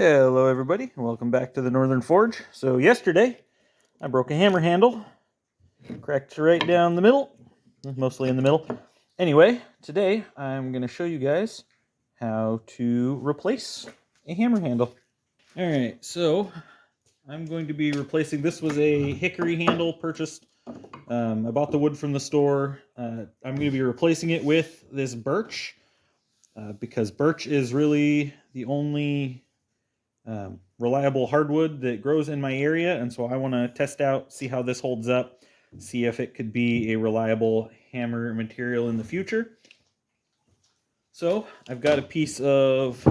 Hello everybody, welcome back to the Northern Forge. So yesterday, I broke a hammer handle, cracked it right down the middle, mostly in the middle. Anyway, today I'm going to show you guys how to replace a hammer handle. Alright, so I'm going to be replacing, this was a hickory handle purchased. I bought the wood from the store. I'm going to be replacing it with this birch, because birch is really the only reliable hardwood that grows in my area, and so I want to test out, see how this holds up, see if it could be a reliable hammer material in the future. So I've got a piece of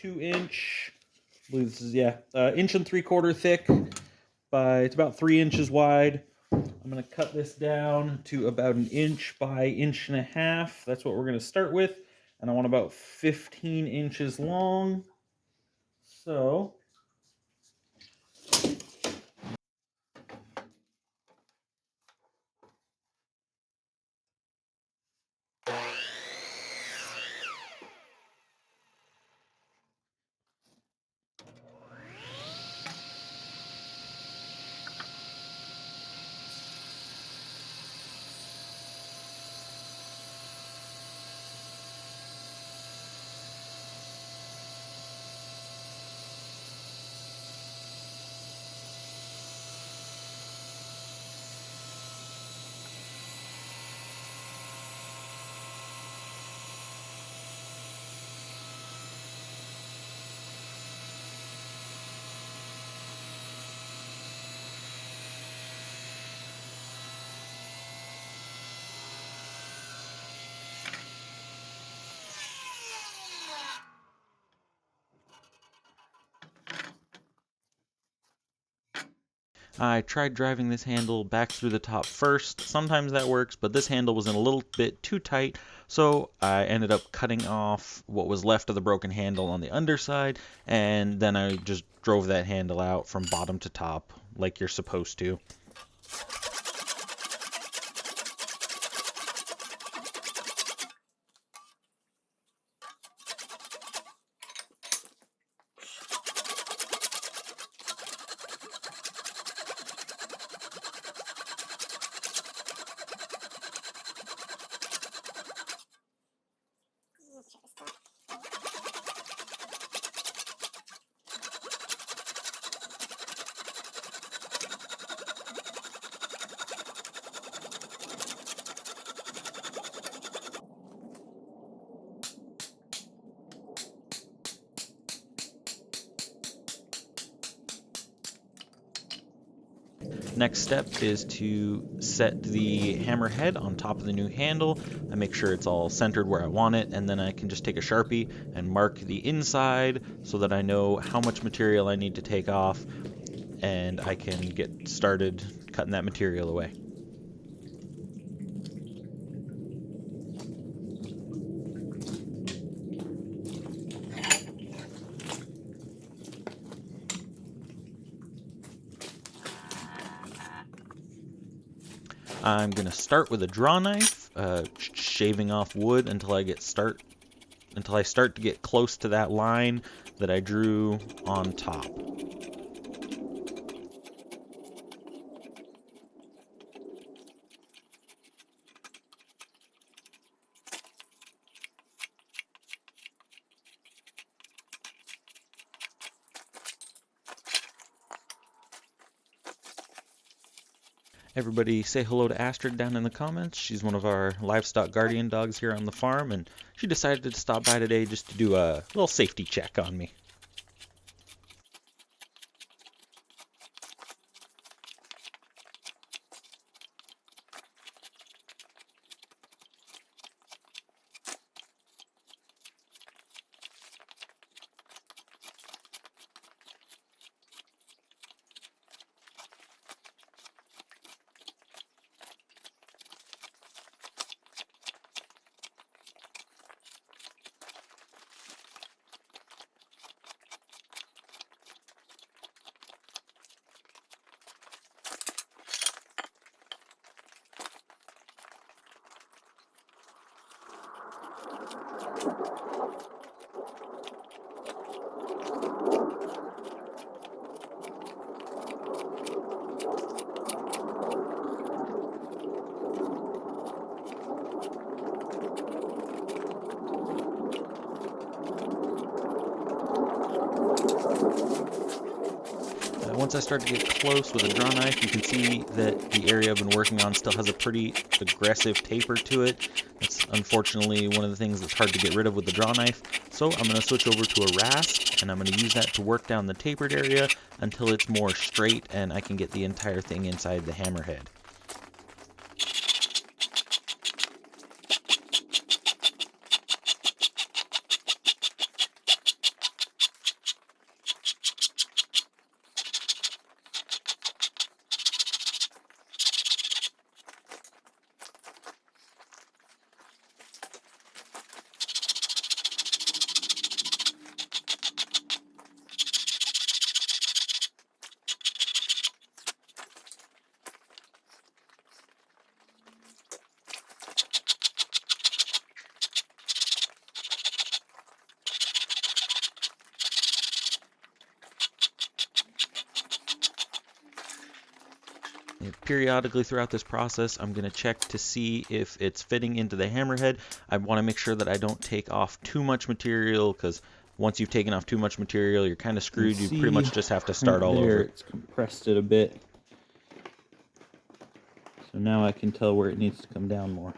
2-inch, I believe this is, yeah, 1.75 inch thick by, it's about 3 inches wide. I'm going to cut this down to about 1 inch by 1.5 inches. That's what we're going to start with, and I want about 15 inches long. So I tried driving this handle back through the top first. Sometimes that works, but this handle was in a little bit too tight, so I ended up cutting off what was left of the broken handle on the underside, and then I just drove that handle out from bottom to top like you're supposed to. Next step is to set the hammer head on top of the new handle. I make sure it's all centered where I want it, and then I can just take a Sharpie and mark the inside so that I know how much material I need to take off, and I can get started cutting that material away. I'm going to start with a draw knife, shaving off wood until I start to get close to that line that I drew on top. Everybody say hello to Astrid down in the comments. She's one of our livestock guardian dogs here on the farm, and she decided to stop by today just to do a little safety check on me. Once I start to get close with a draw knife, you can see that the area I've been working on still has a pretty aggressive taper to it. That's unfortunately one of the things that's hard to get rid of with the draw knife. So I'm going to switch over to a rasp, and I'm going to use that to work down the tapered area until it's more straight and I can get the entire thing inside the hammerhead. Periodically throughout this process, I'm going to check to see if it's fitting into the hammerhead. I want to make sure that I don't take off too much material, because once you've taken off too much material, you're kind of screwed. You pretty much just have to start all over. It's compressed it a bit. So now I can tell where it needs to come down more.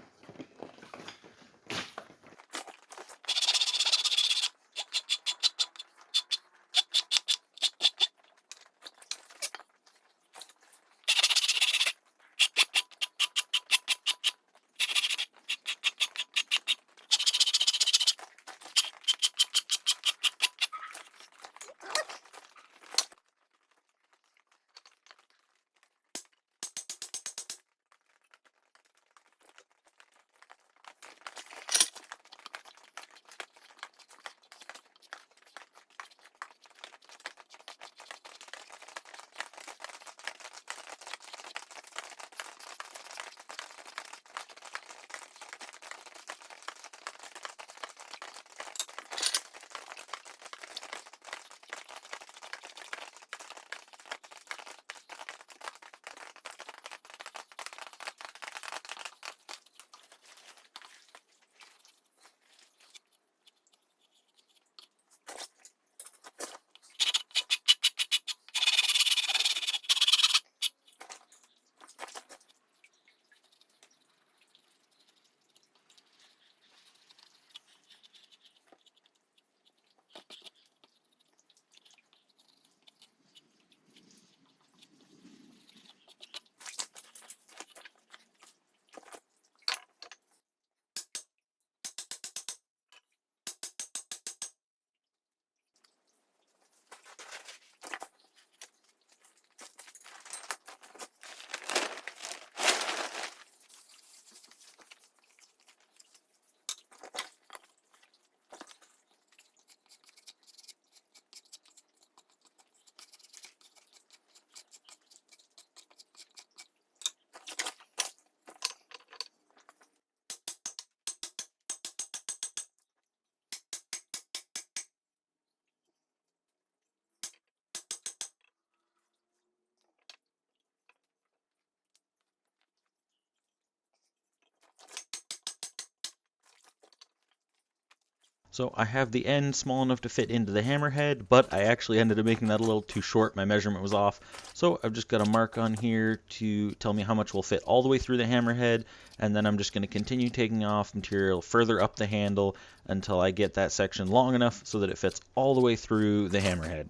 So I have the end small enough to fit into the hammerhead, but I actually ended up making that a little too short. My measurement was off. So I've just got a mark on here to tell me how much will fit all the way through the hammerhead, and then I'm just going to continue taking off material further up the handle until I get that section long enough so that it fits all the way through the hammerhead.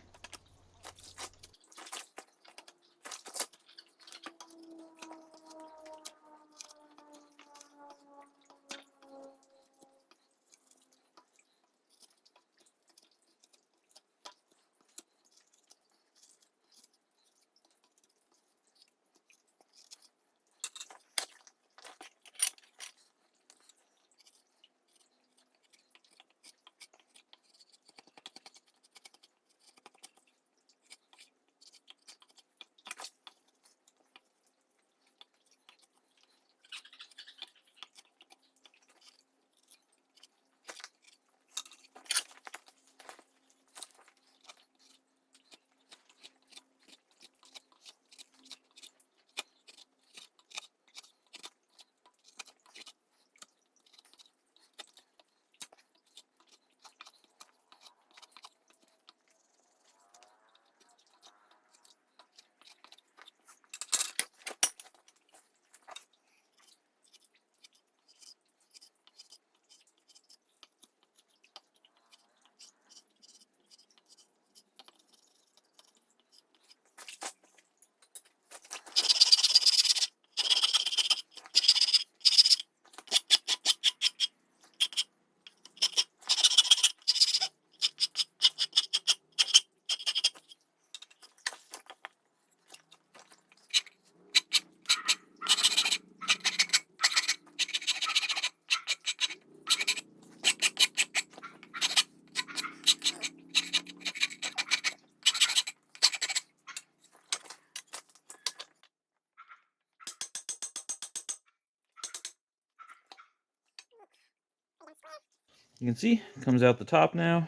You can see it comes out the top now,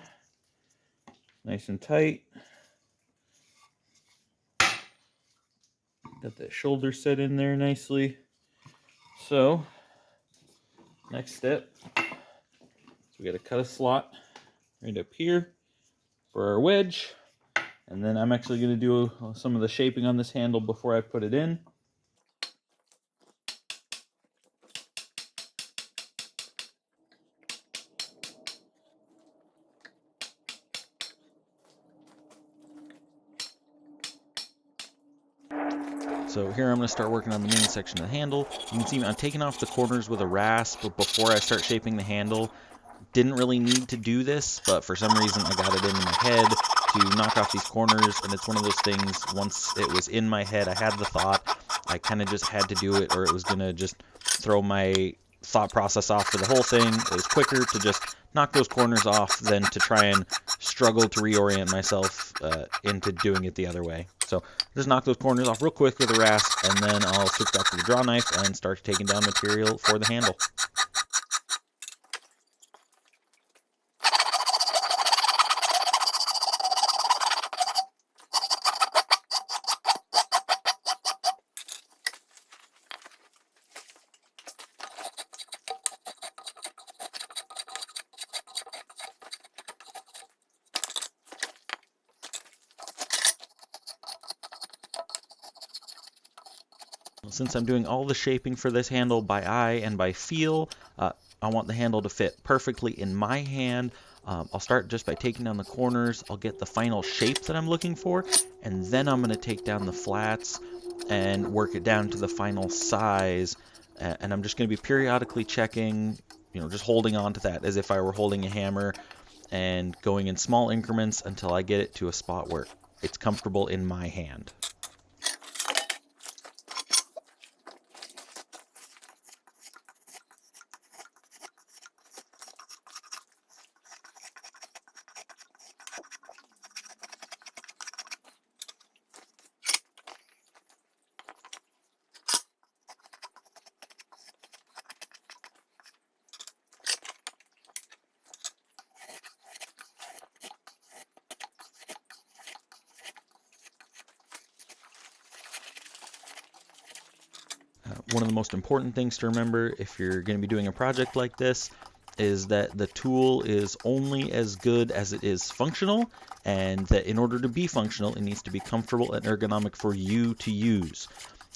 nice and tight. Got that shoulder set in there nicely. So next step, we got to cut a slot right up here for our wedge, and then I'm actually going to do some of the shaping on this handle before I put it in. So here I'm going to start working on the main section of the handle. You can see I'm taking off the corners with a rasp before I start shaping the handle. Didn't really need to do this, but for some reason I got it into my head to knock off these corners, and it's one of those things, once it was in my head, I had the thought, I kind of just had to do it, or it was going to just throw my thought process off for the whole thing. It was quicker to just knock those corners off than to try and struggle to reorient myself into doing it the other way. So just knock those corners off real quick with a rasp, and then I'll switch back to the draw knife and start taking down material for the handle. Since I'm doing all the shaping for this handle by eye and by feel, I want the handle to fit perfectly in my hand. I'll start just by taking down the corners. I'll get the final shape that I'm looking for, and then I'm going to take down the flats and work it down to the final size. And I'm just going to be periodically checking, just holding on to that as if I were holding a hammer, and going in small increments until I get it to a spot where it's comfortable in my hand. One of the most important things to remember if you're going to be doing a project like this is that the tool is only as good as it is functional, and that in order to be functional, it needs to be comfortable and ergonomic for you to use.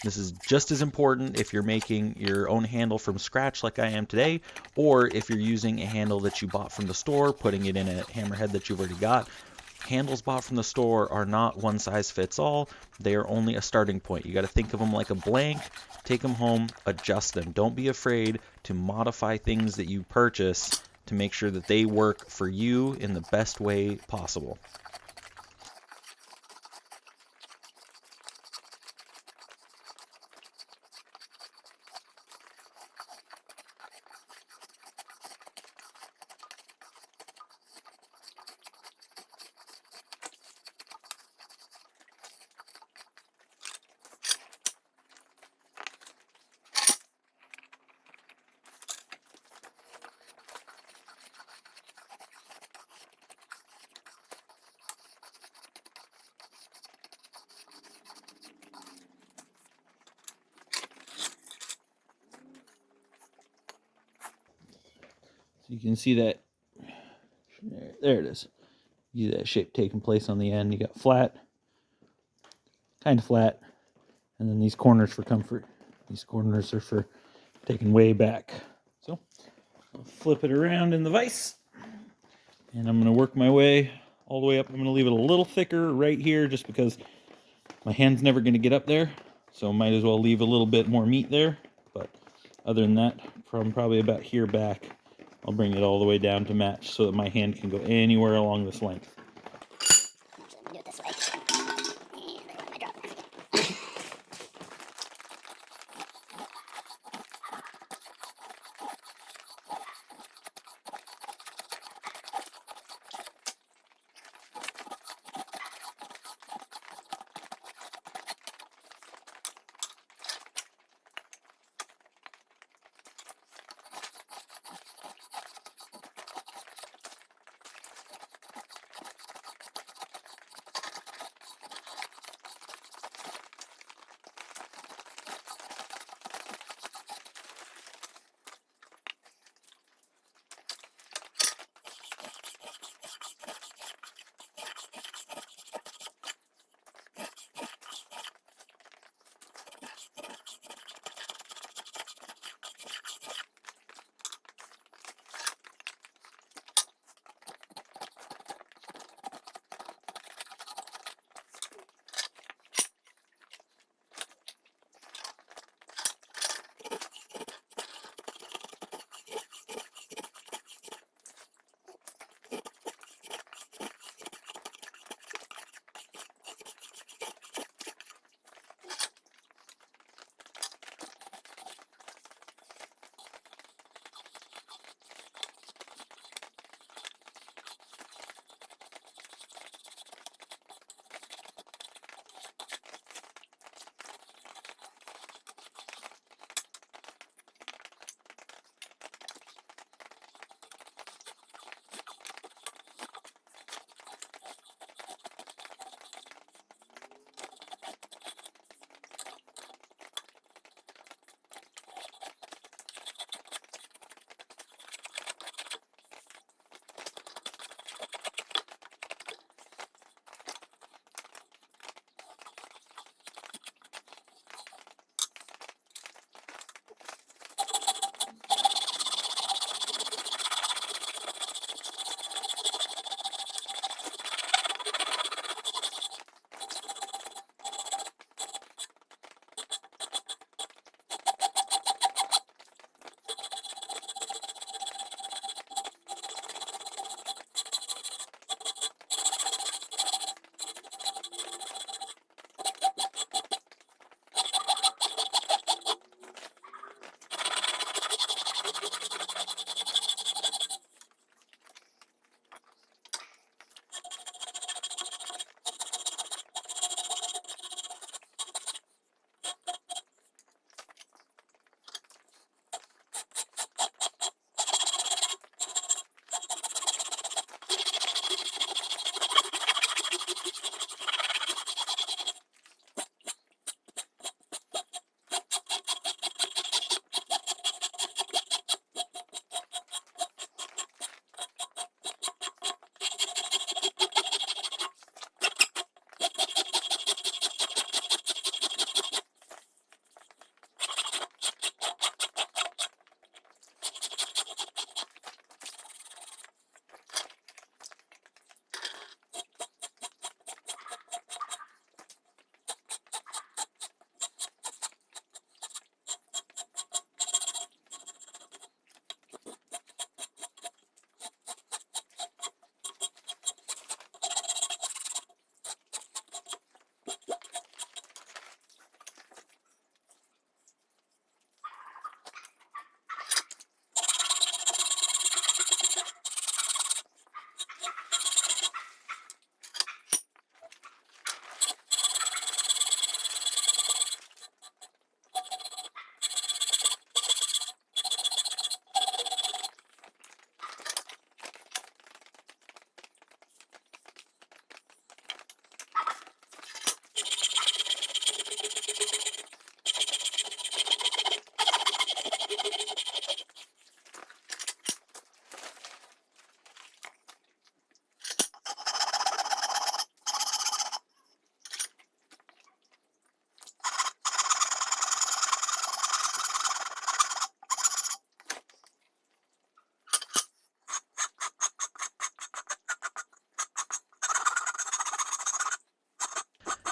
This is just as important if you're making your own handle from scratch like I am today, or if you're using a handle that you bought from the store, putting it in a hammerhead that you've already got. Handles bought from the store are not one size fits all. They are only a starting point. You got to think of them like a blank, take them home, adjust them. Don't be afraid to modify things that you purchase to make sure that they work for you in the best way possible. So you can see that, there it is. You see that shape taking place on the end. You got flat, kind of flat, and then these corners for comfort. These corners are for taking way back. So I'll flip it around in the vise, and I'm going to work my way all the way up. I'm going to leave it a little thicker right here just because my hand's never going to get up there, so might as well leave a little bit more meat there. But other than that, from probably about here back, I'll bring it all the way down to match so that my hand can go anywhere along this length. Do it this way. And I want my drop.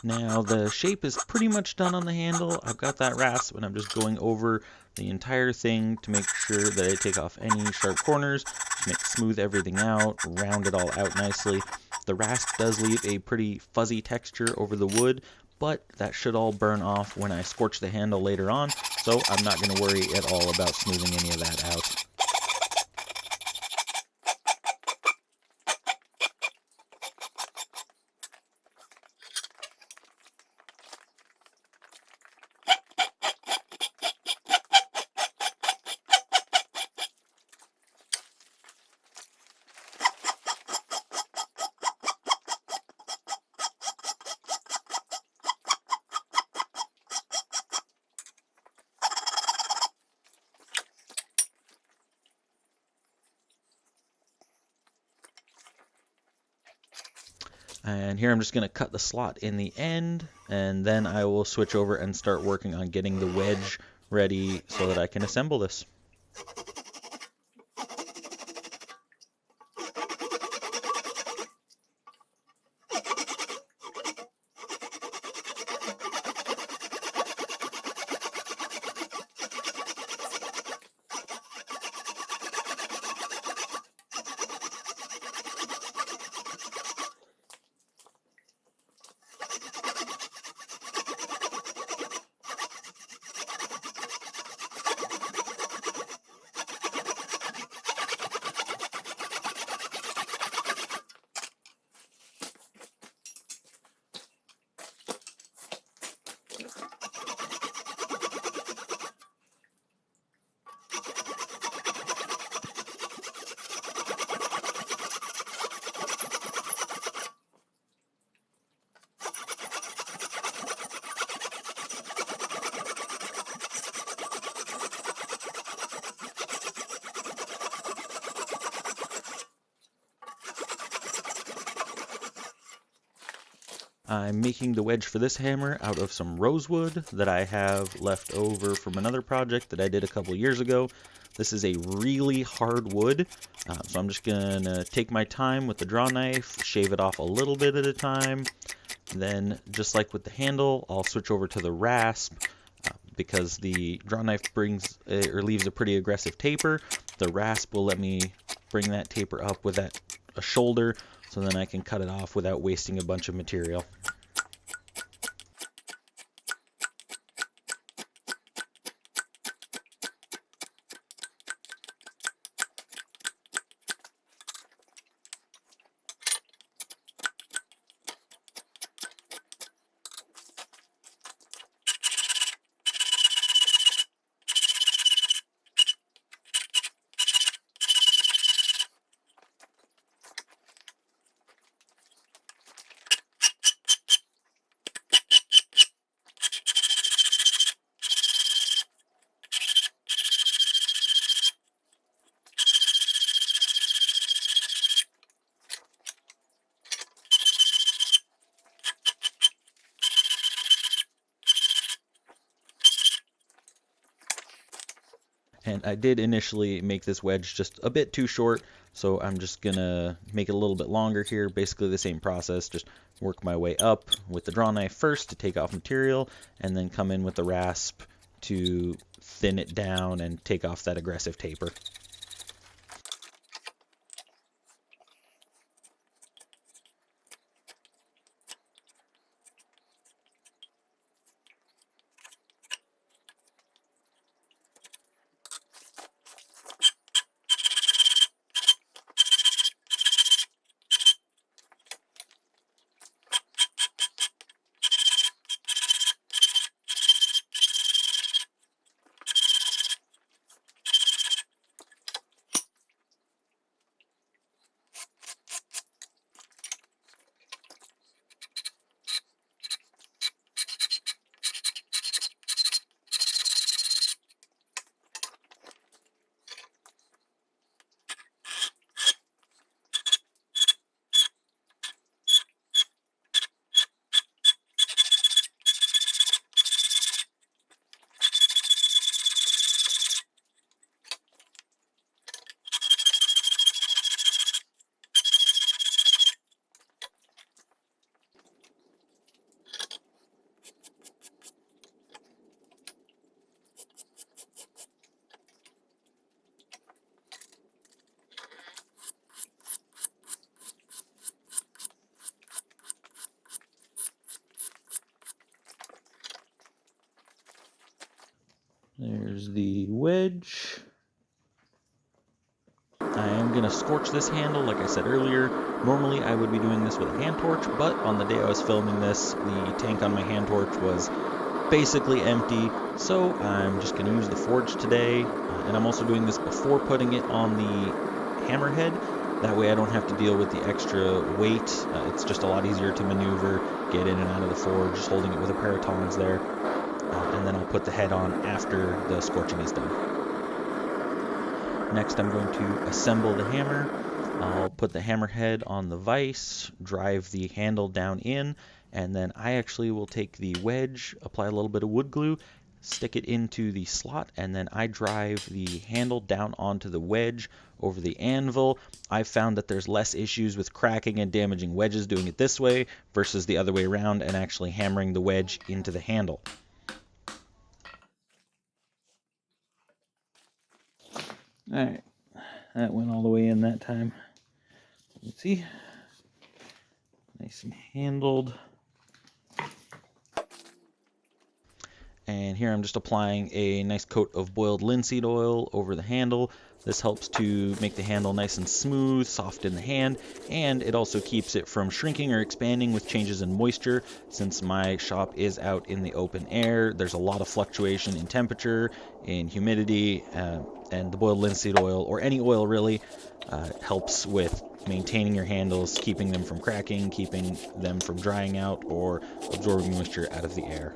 Now the shape is pretty much done on the handle. I've got that rasp and I'm just going over the entire thing to make sure that I take off any sharp corners, smooth everything out, round it all out nicely. The rasp does leave a pretty fuzzy texture over the wood, but that should all burn off when I scorch the handle later on, so I'm not going to worry at all about smoothing any of that out. And here I'm just going to cut the slot in the end, and then I will switch over and start working on getting the wedge ready so that I can assemble this. I'm making the wedge for this hammer out of some rosewood that I have left over from another project that I did a couple years ago. This is a really hard wood, so I'm just going to take my time with the draw knife, shave it off a little bit at a time. Then, just like with the handle, I'll switch over to the rasp because the draw knife brings or leaves a pretty aggressive taper. The rasp will let me bring that taper up with a shoulder, so then I can cut it off without wasting a bunch of material. And I did initially make this wedge just a bit too short, so I'm just gonna make it a little bit longer here. Basically the same process, just work my way up with the draw knife first to take off material, and then come in with the rasp to thin it down and take off that aggressive taper. There's the wedge. I am going to scorch this handle, like I said earlier. Normally I would be doing this with a hand torch, but on the day I was filming this, the tank on my hand torch was basically empty, so I'm just going to use the forge today. And I'm also doing this before putting it on the hammerhead. That way I don't have to deal with the extra weight. It's just a lot easier to maneuver, get in and out of the forge, just holding it with a pair of tongs there. And then I'll put the head on after the scorching is done. Next I'm going to assemble the hammer. I'll put the hammerhead on the vise, drive the handle down in, and then I actually will take the wedge, apply a little bit of wood glue, stick it into the slot, and then I drive the handle down onto the wedge over the anvil. I've found that there's less issues with cracking and damaging wedges doing it this way versus the other way around and actually hammering the wedge into the handle. Alright, that went all the way in that time. Let's see. Nice and handled. And here I'm just applying a nice coat of boiled linseed oil over the handle. This helps to make the handle nice and smooth, soft in the hand, and it also keeps it from shrinking or expanding with changes in moisture. Since my shop is out in the open air, there's a lot of fluctuation in temperature, in humidity, and the boiled linseed oil, or any oil really, helps with maintaining your handles, keeping them from cracking, keeping them from drying out, or absorbing moisture out of the air.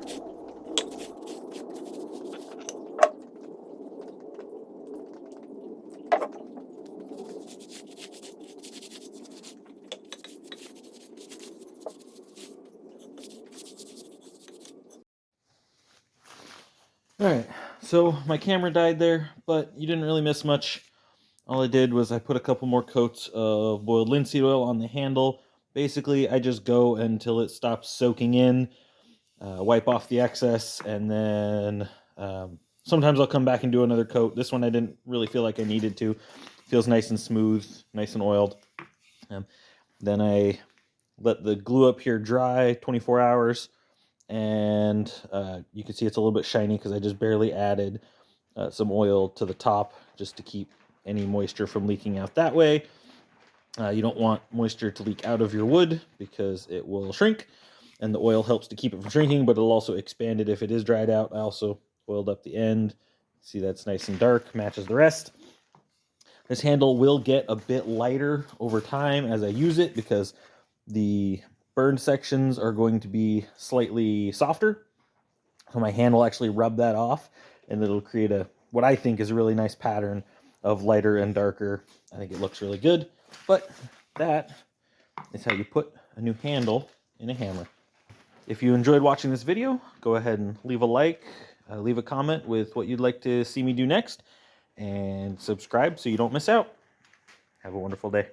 Alright, so my camera died there, but you didn't really miss much. All I did was I put a couple more coats of boiled linseed oil on the handle. Basically, I just go until it stops soaking in, wipe off the excess, and then sometimes I'll come back and do another coat. This one I didn't really feel like I needed to. Feels nice and smooth, nice and oiled. Then I let the glue up here dry 24 hours. And you can see it's a little bit shiny because I just barely added some oil to the top just to keep any moisture from leaking out that way. You don't want moisture to leak out of your wood because it will shrink, and the oil helps to keep it from shrinking, but it'll also expand it if it is dried out. I also oiled up the end. See, that's nice and dark, matches the rest. This handle will get a bit lighter over time as I use it because the burned sections are going to be slightly softer. So my hand will actually rub that off, and it'll create what I think is a really nice pattern of lighter and darker. I think it looks really good, but that is how you put a new handle in a hammer. If you enjoyed watching this video, go ahead and leave a like, leave a comment with what you'd like to see me do next, and subscribe so you don't miss out. Have a wonderful day.